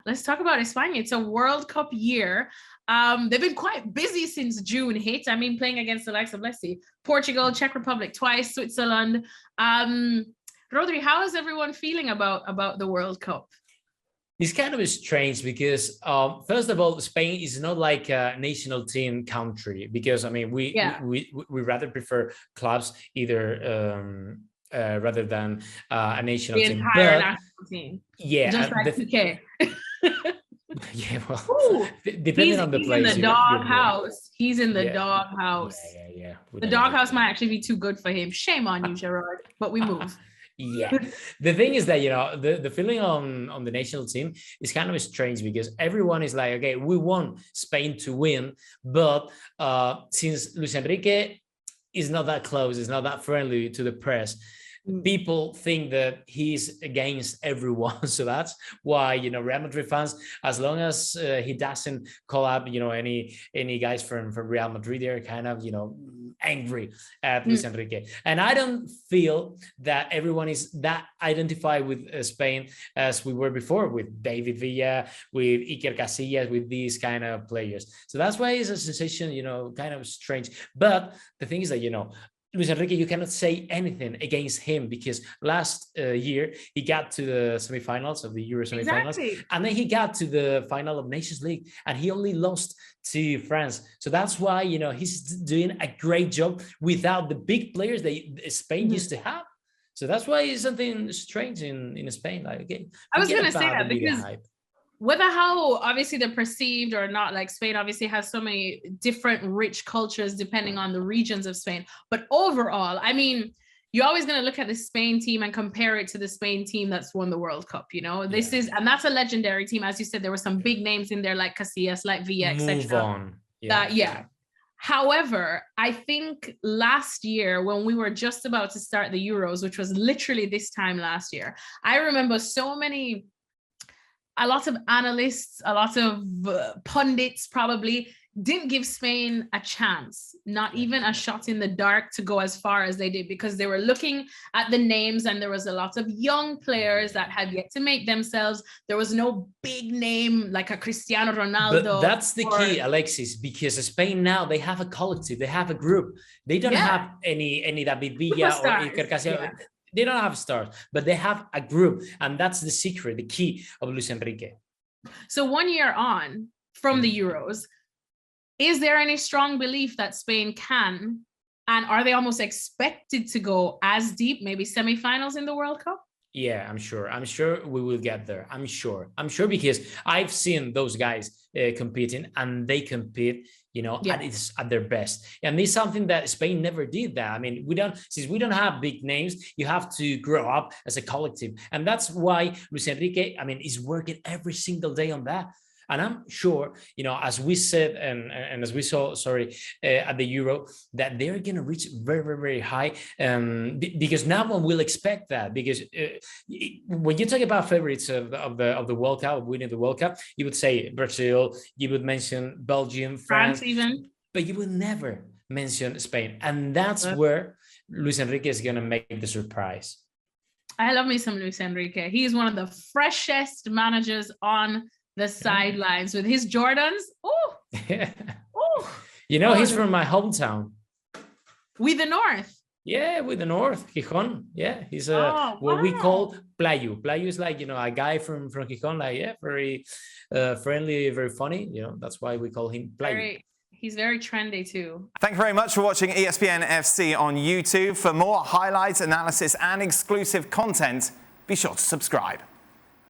let's talk about España. It's a World Cup year. They've been quite busy since June hit. I mean, playing against the likes of, let's see, Portugal, Czech Republic twice, Switzerland. Rodri, how is everyone feeling about the World Cup? It's kind of strange because, first of all, Spain is not like a national team country, because I mean we rather prefer clubs either rather than a national team. The entire national team. Yeah, just like PK. Yeah, well, Ooh, depending on the place. He's in the doghouse. He's in the doghouse. Yeah. The doghouse might actually be too good for him. Shame on you, Gerard. But we move. Yeah, the thing is that, you know, the feeling on the national team is kind of strange, because everyone is like, okay, we want Spain to win, but since Luis Enrique is not that close, is not that friendly to the press, people think that he's against everyone. So that's why, you know, Real Madrid fans, as long as he doesn't call up, you know, any guys from Real Madrid, they're kind of, you know, angry at Luis Enrique. And I don't feel that everyone is that identified with Spain as we were before, with David Villa, with Iker Casillas, with these kind of players. So that's why it's a sensation, you know, kind of strange. But the thing is that, you know, Luis Enrique, you cannot say anything against him, because last year he got to the semifinals of the Euro semifinals, and then he got to the final of Nations League, and he only lost to France. So that's why, you know, he's doing a great job without the big players that Spain used to have. So that's why it's something strange in Spain. Like, okay, I was going to say that, because whether how obviously they're perceived or not, like Spain obviously has so many different rich cultures depending on the regions of Spain. But overall, I mean, you're always going to look at the Spain team and compare it to the Spain team that's won the World Cup, you know? This is, and that's a legendary team. As you said, there were some big names in there like Casillas, like Villa, etc. Move on. However, I think last year when we were just about to start the Euros, which was literally this time last year, I remember a lot of analysts, a lot of pundits probably didn't give Spain a chance, not even a shot in the dark to go as far as they did, because they were looking at the names and there was a lot of young players that had yet to make themselves. There was no big name like a Cristiano Ronaldo. But that's the key, Alexis, because Spain now, they have a collective, they have a group. They don't have any David Villa or Iker Casillas. They don't have stars, but they have a group, and that's the secret, the key of Luis Enrique. So 1 year on from the Euros, is there any strong belief that Spain can, and are they almost expected to go as deep, maybe semifinals in the World Cup? Yeah, I'm sure we will get there. I'm sure because I've seen those guys competing, and they compete, you know, at their best. And it's something that Spain never did that. I mean, since we don't have big names, you have to grow up as a collective. And that's why Luis Enrique, I mean, is working every single day on that. And I'm sure, you know, as we said, and as we saw, at the Euro, that they're going to reach very, very, very high. Because no one will expect that. Because when you talk about favorites of the World Cup, winning the World Cup, you would say Brazil, you would mention Belgium, France even, but you would never mention Spain. And that's where Luis Enrique is going to make the surprise. I love me some Luis Enrique. He's one of the freshest managers on the sidelines with his Jordans. Oh, you know, he's from my hometown. With the North. Yeah, with the North, Gijón. Yeah, he's what we call Playu. Playu is like, you know, a guy from Gijón, like, very friendly, very funny. You know, that's why we call him Playu. He's very trendy too. Thank you very much for watching ESPN FC on YouTube. For more highlights, analysis, and exclusive content, be sure to subscribe.